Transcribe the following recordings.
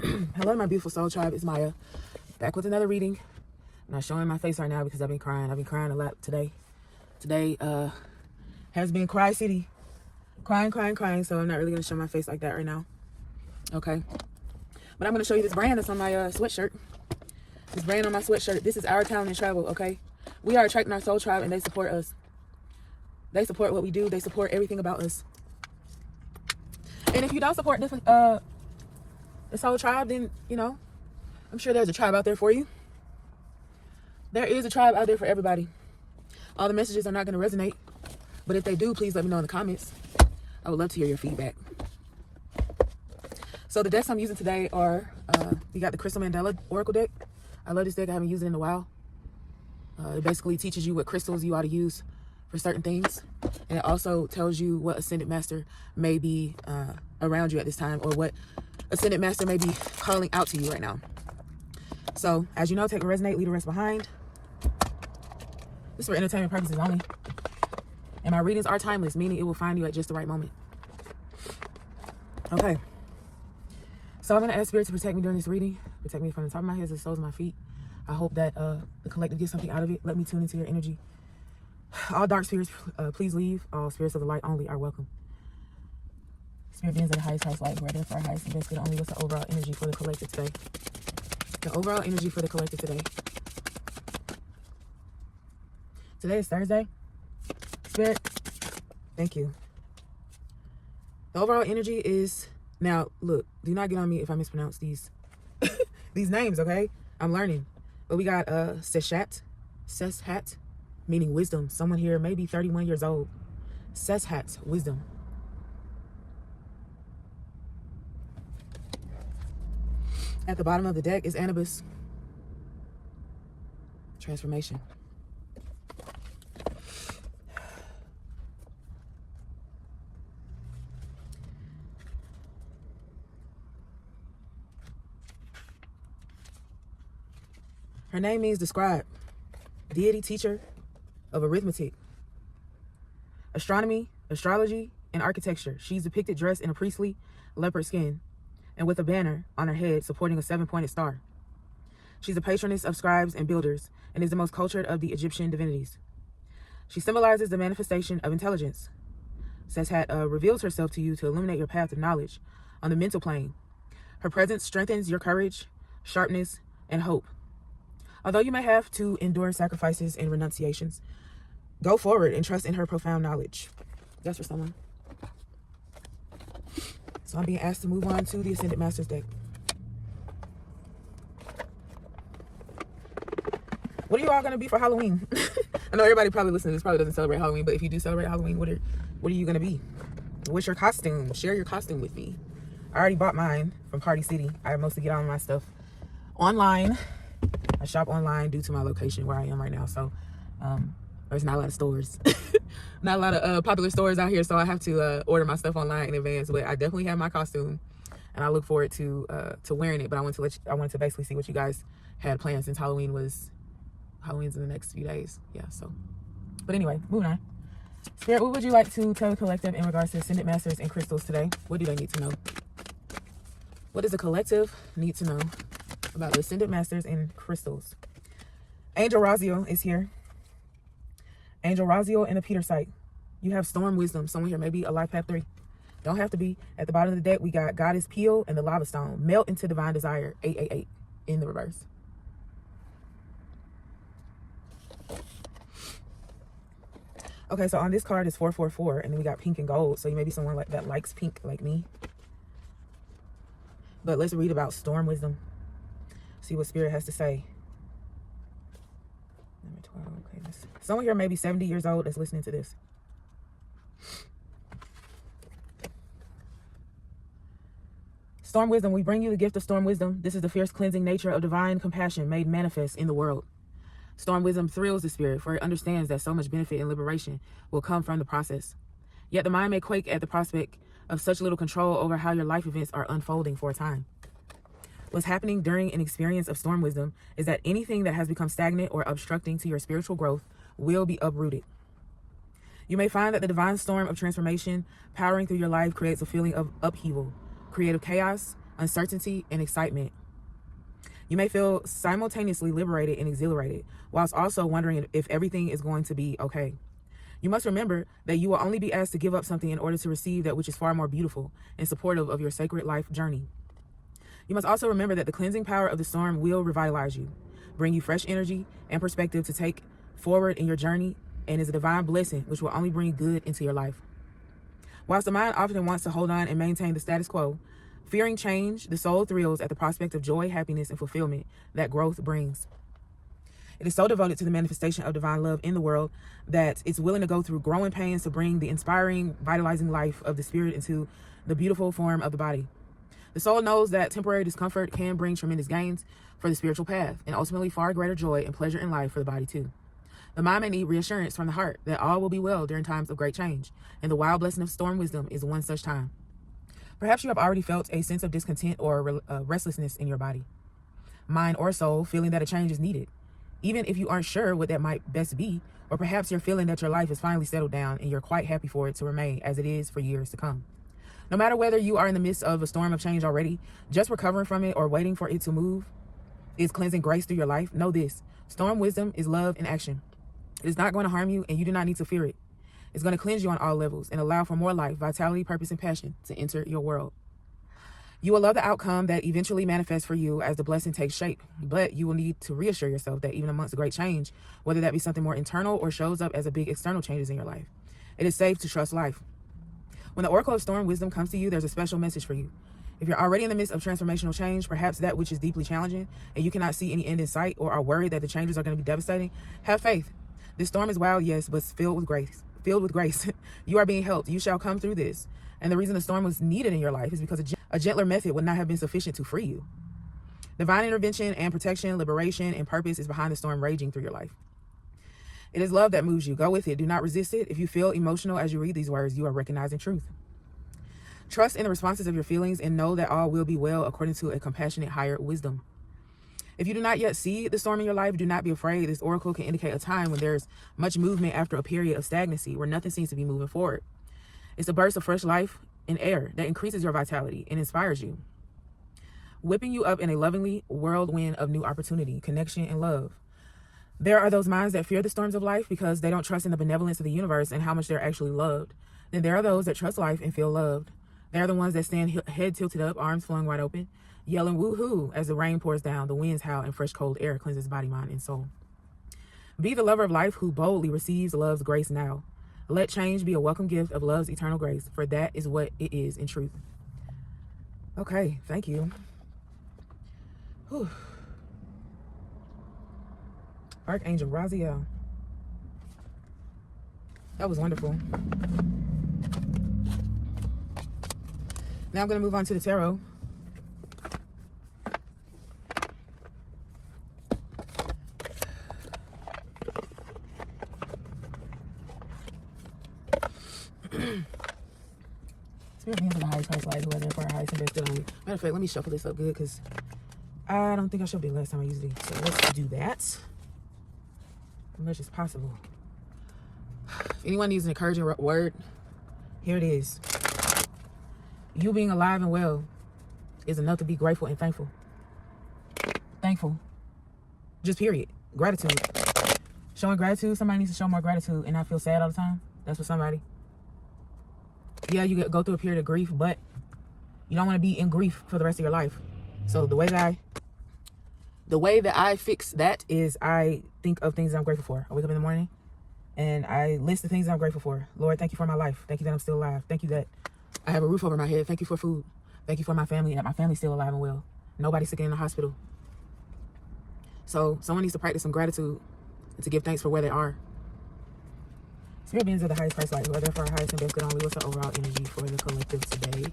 Hello, my beautiful soul tribe. It's Maya, back with another reading. I'm not showing my face right now because I've been crying. I've been crying a lot today. Today has been Cry City. Crying. So I'm not really going to show my face like that right now. Okay. But I'm going to show you this brand that's on my sweatshirt. This brand on my sweatshirt. This is Our Talent and Travel, okay? We are attracting our soul tribe and they support us. They support what we do. They support everything about us. And if you don't support the soul tribe, then, you know, I'm sure there's a tribe out there for you. There is a tribe out there for everybody. All the messages are not going to resonate. But if they do, please let me know in the comments. I would love to hear your feedback. So the decks I'm using today are, we got the Crystal Mandela Oracle deck. I love this deck. I haven't used it in a while. It basically teaches you what crystals you ought to use for certain things. And it also tells you what Ascended Master may be around you at this time, or what Ascended Master may be calling out to you right now. So, as you know, take what resonate, leave the rest behind. This is for entertainment purposes only. And my readings are timeless, meaning it will find you at just the right moment. Okay. So I'm going to ask Spirit to protect me during this reading. Protect me from the top of my head to the soles of my feet. I hope that the collective gets something out of it. Let me tune into your energy. All dark spirits, please leave. All spirits of the light only are welcome. Spirit beings of the highest light, who are there for our highest and best good only. What's the overall energy for the collective today? The overall energy for the collective today. Today is Thursday. Spirit, thank you. The overall energy is, now look, do not get on me if I mispronounce these these names, okay? I'm learning. But we got Seshat, meaning wisdom. Someone here may be 31 years old. Seshat, wisdom. At the bottom of the deck is Anubis, transformation. Her name means the scribe, deity teacher of arithmetic, astronomy, astrology, and architecture. She's depicted dressed in a priestly leopard skin and with a banner on her head supporting a 7-pointed star. She's a patroness of scribes and builders and is the most cultured of the Egyptian divinities. She symbolizes the manifestation of intelligence. Seshat reveals herself to you to illuminate your path of knowledge on the mental plane. Her presence strengthens your courage, sharpness, and hope. Although you may have to endure sacrifices and renunciations, go forward and trust in her profound knowledge. That's for someone. So I'm being asked to move on to the Ascended Masters deck. What are you all going to be for Halloween? I know everybody probably listening to this probably doesn't celebrate Halloween, but if you do celebrate Halloween, what are you going to be? What's your costume? Share your costume with me. I already bought mine from Party City. I mostly get all my stuff online. I shop online due to my location where I am right now. So there's not a lot of stores. Not a lot of popular stores out here. So I have to order my stuff online in advance. But I definitely have my costume. And I look forward to wearing it. But I wanted to basically see what you guys had planned since Halloween's in the next few days. Yeah, so. But anyway, moving on. Spirit, what would you like to tell the collective in regards to Ascended Masters and crystals today? What do they need to know? What does the collective need to know about the Ascended Masters and crystals? Angel Raziel is here. Angel Raziel and the Peter site. You have Storm Wisdom. Someone here may be a Life Path 3. Don't have to be. At the bottom of the deck, we got Goddess Peel and the Lava Stone. Melt into Divine Desire, 888 in the reverse. Okay, so on this card is 444, and then we got pink and gold. So you may be someone like that likes pink, like me. But let's read about Storm Wisdom. See what Spirit has to say. Number 12. Okay, someone here may be 70 years old that's listening to this. Storm Wisdom, we bring you the gift of Storm Wisdom. This is the fierce cleansing nature of divine compassion made manifest in the world. Storm Wisdom thrills the spirit, for it understands that so much benefit and liberation will come from the process. Yet the mind may quake at the prospect of such little control over how your life events are unfolding for a time. What's happening during an experience of Storm Wisdom is that anything that has become stagnant or obstructing to your spiritual growth will be uprooted. You may find that the divine storm of transformation powering through your life creates a feeling of upheaval, creative chaos, uncertainty, and excitement. You may feel simultaneously liberated and exhilarated, whilst also wondering if everything is going to be okay. You must remember that you will only be asked to give up something in order to receive that which is far more beautiful and supportive of your sacred life journey. You must also remember that the cleansing power of the storm will revitalize you, bring you fresh energy and perspective to take forward in your journey, and is a divine blessing which will only bring good into your life. Whilst the mind often wants to hold on and maintain the status quo, fearing change, the soul thrills at the prospect of joy, happiness, and fulfillment that growth brings. It is so devoted to the manifestation of divine love in the world that it's willing to go through growing pains to bring the inspiring, vitalizing life of the spirit into the beautiful form of the body. The soul knows that temporary discomfort can bring tremendous gains for the spiritual path, and ultimately far greater joy and pleasure in life for the body too. The mind may need reassurance from the heart that all will be well during times of great change, and the wild blessing of storm wisdom is one such time. Perhaps you have already felt a sense of discontent or restlessness in your body, mind, or soul, feeling that a change is needed, even if you aren't sure what that might best be, or perhaps you're feeling that your life is finally settled down and you're quite happy for it to remain as it is for years to come. No matter whether you are in the midst of a storm of change already, just recovering from it, or waiting for it to move, is cleansing grace through your life, know this: storm wisdom is love in action. It is not going to harm you, and you do not need to fear it. It's going to cleanse you on all levels and allow for more life, vitality, purpose, and passion to enter your world. You will love the outcome that eventually manifests for you as the blessing takes shape, but you will need to reassure yourself that even amongst the great change, whether that be something more internal or shows up as a big external changes in your life, it is safe to trust life. When the oracle of storm wisdom comes to you, there's a special message for you. If you're already in the midst of transformational change, perhaps that which is deeply challenging, and you cannot see any end in sight or are worried that the changes are going to be devastating, have faith. This storm is wild, yes, but filled with grace. You are being helped. You shall come through this. And the reason the storm was needed in your life is because a gentler method would not have been sufficient to free you. Divine intervention and protection, liberation, and purpose is behind the storm raging through your life. It is love that moves you. Go with it. Do not resist it. If you feel emotional as you read these words, you are recognizing truth. Trust in the responses of your feelings and know that all will be well according to a compassionate higher wisdom. If you do not yet see the storm in your life, do not be afraid. This oracle can indicate a time when there's much movement after a period of stagnancy where nothing seems to be moving forward. It's a burst of fresh life and air that increases your vitality and inspires you, whipping you up in a lovingly whirlwind of new opportunity, connection, and love. There are those minds that fear the storms of life because they don't trust in the benevolence of the universe and how much they're actually loved. Then there are those that trust life and feel loved. They're the ones that stand head tilted up, arms flung wide open, yelling woohoo as the rain pours down, the winds howl, and fresh cold air cleanses body, mind, and soul. Be the lover of life who boldly receives love's grace now. Let change be a welcome gift of love's eternal grace, for that is what it is in truth. Okay, thank you. Whew. Archangel Raziel. That was wonderful. Now I'm going to move on to the tarot. Spirit beings of the highest price light, who are there for our highest and best good only. Matter of fact, let me shuffle this up good because I don't think I shuffled it last time I used it. So let's do that as much as possible. If anyone needs an encouraging word, here it is. You being alive and well is enough to be grateful and thankful. Thankful. Just period. Gratitude. Showing gratitude. Somebody needs to show more gratitude and not feel sad all the time. That's for somebody. Yeah, you go through a period of grief, but you don't want to be in grief for the rest of your life. So the way that I fix that is I think of things that I'm grateful for. I wake up in the morning and I list the things that I'm grateful for. Lord, thank you for my life. Thank you that I'm still alive. Thank you that I have a roof over my head. Thank you for food. Thank you for my family and that my family's still alive and well. Nobody's sick in the hospital. So someone needs to practice some gratitude and to give thanks for where they are. Spirit beings of the highest price light, who are there for our highest and best good only. What's the overall energy for the collective today?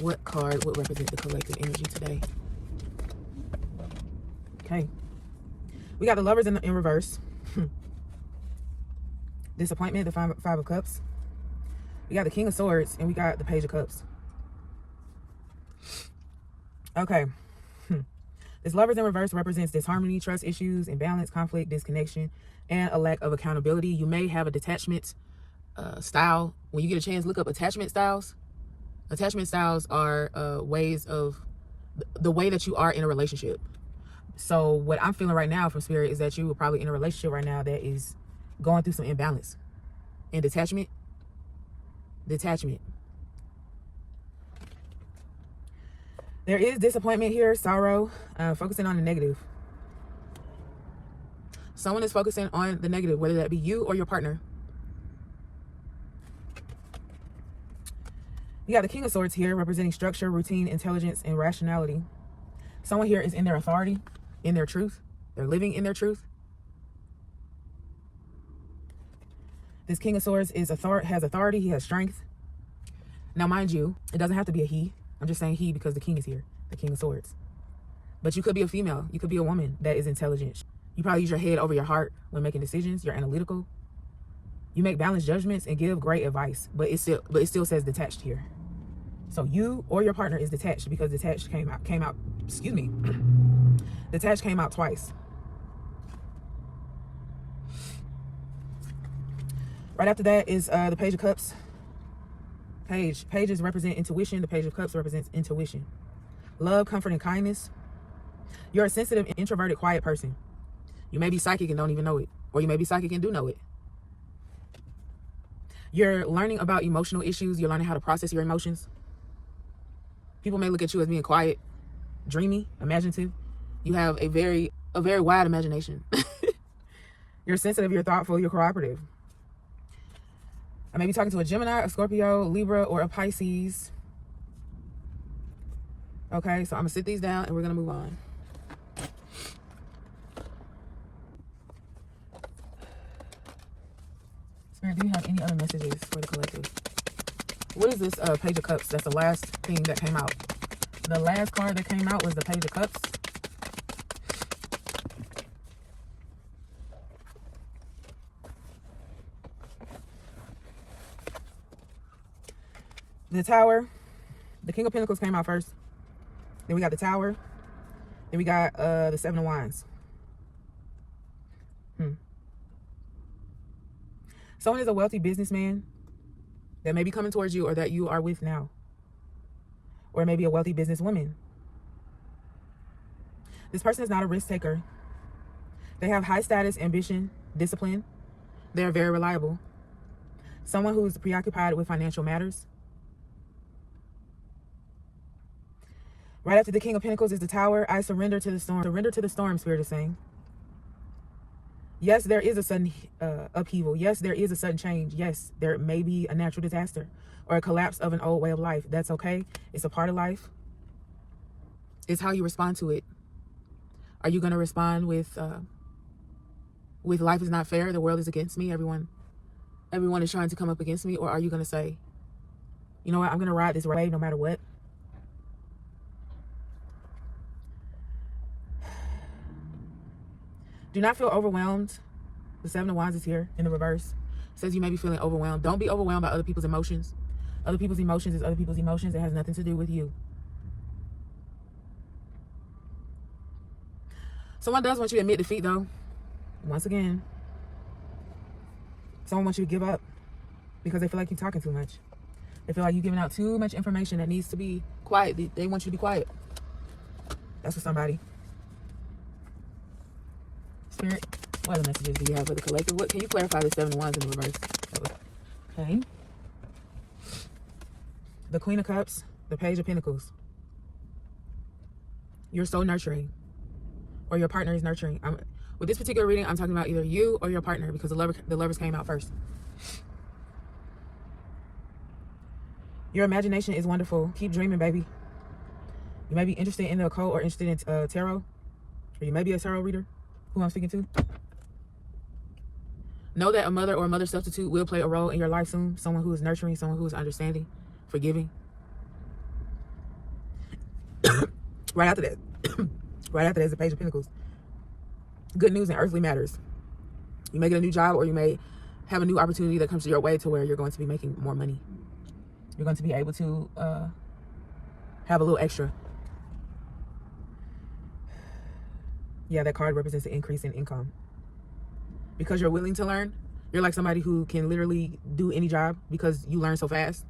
What card would represent the collective energy today? Okay. We got the Lovers in reverse. Disappointment, the Five of Cups. We got the King of Swords, and we got the Page of Cups. Okay. This Lovers in reverse represents disharmony, trust issues, imbalance, conflict, disconnection, and a lack of accountability. You may have a detachment style. When you get a chance, look up attachment styles. Attachment styles are ways of the way that you are in a relationship. So what I'm feeling right now from Spirit is that you are probably in a relationship right now that is going through some imbalance. And detachment. There is disappointment here, sorrow, focusing on the negative. Someone is focusing on the negative, whether that be you or your partner. You got the King of Swords here, representing structure, routine, intelligence, and rationality. Someone here is in their authority, in their truth. They're living in their truth. This King of Swords has authority. He has strength. Now, mind you, it doesn't have to be a he. I'm just saying he because the king is here, the King of Swords. But you could be a female. You could be a woman that is intelligent. You probably use your head over your heart when making decisions. You're analytical. You make balanced judgments and give great advice. But it still says detached here. So you or your partner is detached because detached came out. Excuse me. Detached came out twice. Right after that is the Page of Cups. Pages represent intuition. The Page of Cups represents intuition. Love, comfort, and kindness. You're a sensitive, introverted, quiet person. You may be psychic and don't even know it. Or you may be psychic and do know it. You're learning about emotional issues. You're learning how to process your emotions. People may look at you as being quiet, dreamy, imaginative. You have a very wide imagination. You're sensitive, you're thoughtful, you're cooperative. I may be talking to a Gemini, a Scorpio, Libra, or a Pisces. Okay, so I'm going to sit these down and we're going to move on. Spirit, do you have any other messages for the collective? What is this Page of Cups? That's the last thing that came out. The last card that came out was the Page of Cups. The Tower. The King of Pentacles came out first. Then we got the Tower. Then we got the Seven of Wands. Someone is a wealthy businessman that may be coming towards you or that you are with now. Or maybe a wealthy businesswoman. This person is not a risk taker. They have high status, ambition, discipline. They are very reliable. Someone who's preoccupied with financial matters. Right after the King of Pentacles is the Tower. I surrender to the storm. Surrender to the storm, Spirit is saying. Yes, there is a sudden upheaval. Yes, there is a sudden change. Yes, there may be a natural disaster or a collapse of an old way of life. That's okay. It's a part of life. It's how you respond to it. Are you going to respond with life is not fair, the world is against me, everyone is trying to come up against me? Or are you going to say, you know what, I'm going to ride this wave no matter what? Do not feel overwhelmed. The Seven of Wands is here in the reverse. It says you may be feeling overwhelmed. Don't be overwhelmed by other people's emotions. Other people's emotions is other people's emotions. It has nothing to do with you. Someone does want you to admit defeat, though. Once again, someone wants you to give up because they feel like you're talking too much. They feel like you're giving out too much information that needs to be quiet. They want you to be quiet. That's for somebody. Spirit, what other messages do you have for the collective? What can you clarify the Seven of Wands in the reverse? Okay. The Queen of Cups, the Page of Pentacles. You're so nurturing, or your partner is nurturing. With this particular reading, I'm talking about either you or your partner because the lovers came out first. Your imagination is wonderful. Keep dreaming, baby. You may be interested in the occult or interested in tarot, or you may be a tarot reader. Who I'm speaking to. Know that a mother or a mother substitute will play a role in your life soon. Someone who is nurturing, someone who is understanding, forgiving. Right after that is the Page of Pentacles. Good news in earthly matters. You may get a new job or you may have a new opportunity that comes to your way to where you're going to be making more money. You're going to be able to have a little extra. Yeah, that card represents an increase in income. Because you're willing to learn. You're like somebody who can literally do any job because you learn so fast.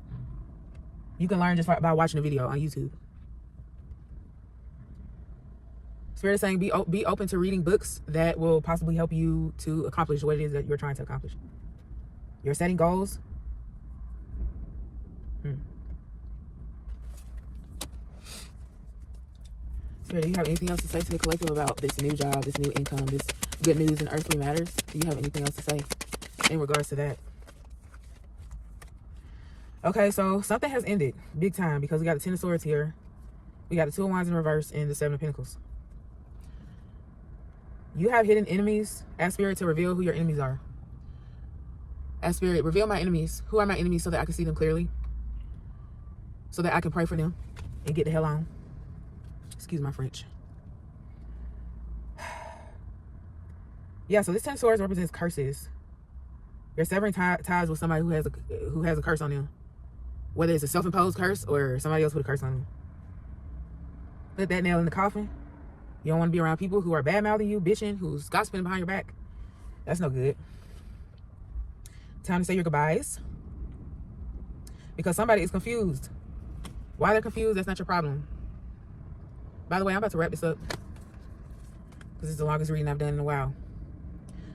You can learn just by watching a video on YouTube. Spirit is saying be open to reading books that will possibly help you to accomplish what it is that you're trying to accomplish. You're setting goals. Spirit, do you have anything else to say to the collective about this new job, this new income, this good news in earthly matters? Do you have anything else to say in regards to that? Okay, so something has ended big time because we got the Ten of Swords here. We got the Two of Wands in reverse and the Seven of Pentacles. You have hidden enemies. Ask Spirit to reveal who your enemies are. Ask Spirit, reveal my enemies. Who are my enemies so that I can see them clearly? So that I can pray for them and get the hell on. Excuse my French. Yeah, so this Ten of Swords represents curses. You're severing ties with somebody who has a curse on them. Whether it's a self-imposed curse or somebody else put a curse on them. Put that nail in the coffin. You don't want to be around people who are bad-mouthing you, bitching, who's gossiping behind your back. That's no good. Time to say your goodbyes. Because somebody is confused. Why they're confused, that's not your problem. By the way, I'm about to wrap this up. Because it's the longest reading I've done in a while.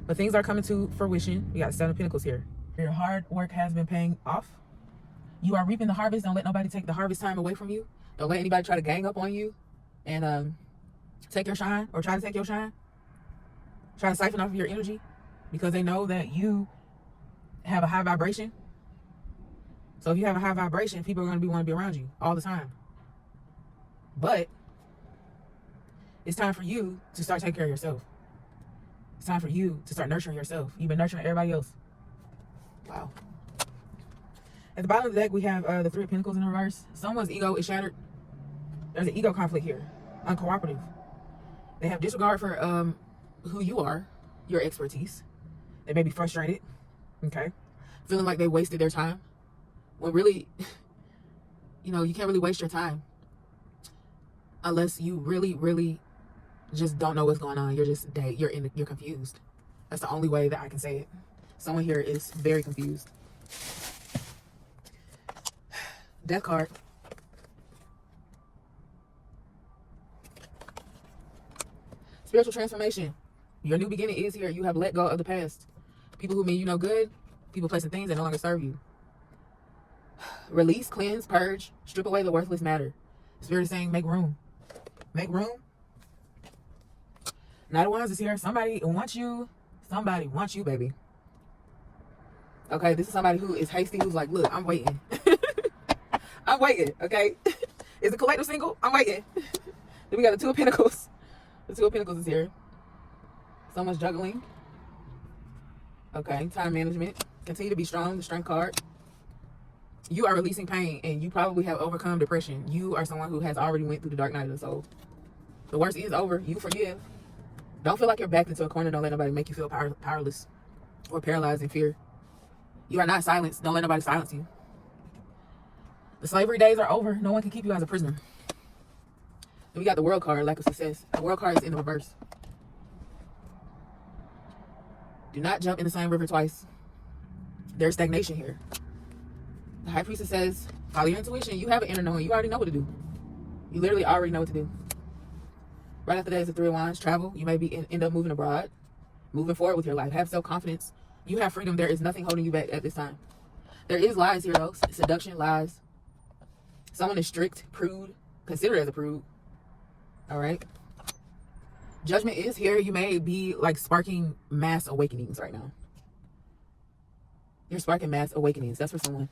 But things are coming to fruition. We got Seven of Pentacles here. Your hard work has been paying off. You are reaping the harvest. Don't let nobody take the harvest time away from you. Don't let anybody try to gang up on you and take your shine or try to take your shine. Try to siphon off of your energy because they know that you have a high vibration. So if you have a high vibration, people are going to want to be around you all the time. But it's time for you to start taking care of yourself. It's time for you to start nurturing yourself. You've been nurturing everybody else. Wow. At the bottom of the deck, we have the Three of Pentacles in reverse. Someone's ego is shattered. There's an ego conflict here. Uncooperative. They have disregard for who you are, your expertise. They may be frustrated. Okay. Feeling like they wasted their time. When really, you know, you can't really waste your time. Unless you really, really just don't know what's going on. You're confused. That's the only way that I can say it. Someone here is very confused. Death card. Spiritual transformation. Your new beginning is here. You have let go of the past. People who mean you no good. People, placing things that no longer serve you. Release, cleanse, purge, strip away the worthless matter. Spirit is saying make room. Make room. Knight of Wands is here. Somebody wants you. Somebody wants you, baby. Okay, this is somebody who is hasty, who's like, look, I'm waiting. I'm waiting, okay? Is the collective single? I'm waiting. Then we got the Two of Pentacles. The Two of Pentacles is here. Someone's juggling. Okay, time management. Continue to be strong, the Strength card. You are releasing pain, and you probably have overcome depression. You are someone who has already went through the dark night of the soul. The worst is over. You forgive. Don't feel like you're backed into a corner. Don't let nobody make you feel powerless or paralyzed in fear. You are not silenced. Don't let nobody silence you. The slavery days are over. No one can keep you as a prisoner. Then we got the World card, lack of success. The World card is in the reverse. Do not jump in the same river twice. There's stagnation here. The High Priestess says, follow your intuition. You have an inner knowing. You already know what to do. You literally already know what to do. Right after that is the Three of Wands. Travel. You may end up moving abroad. Moving forward with your life. Have self-confidence. You have freedom. There is nothing holding you back at this time. There is lies here, though. Seduction, lies. Someone is strict, prude. Considered as a prude. All right. Judgment is here. You may be like sparking mass awakenings right now. You're sparking mass awakenings. That's for someone.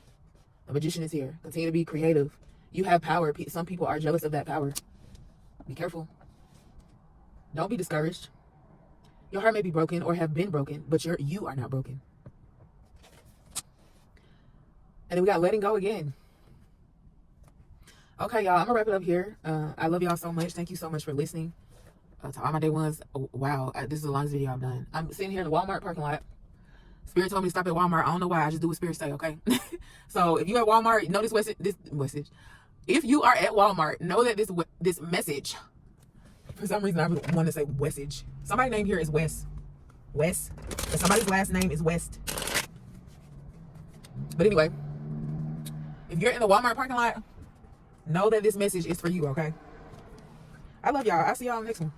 The Magician is here. Continue to be creative. You have power. Some people are jealous of that power. Be careful. Don't be discouraged. Your heart may be broken or have been broken, but you are not broken. And then we got letting go again. Okay, y'all. I'm going to wrap it up here. I love y'all so much. Thank you so much for listening to all my day ones. Oh, wow. This is the longest video I've done. I'm sitting here in the Walmart parking lot. Spirit told me to stop at Walmart. I don't know why. I just do what Spirit say, okay? So if you at Walmart, know this message. If you are at Walmart, know that this message, for some reason I want to say Wessage. Somebody's name here is West. West. And somebody's last name is West. But anyway, If you're in the Walmart parking lot, know that this message is for you, okay? I love y'all. I'll see y'all in the next one.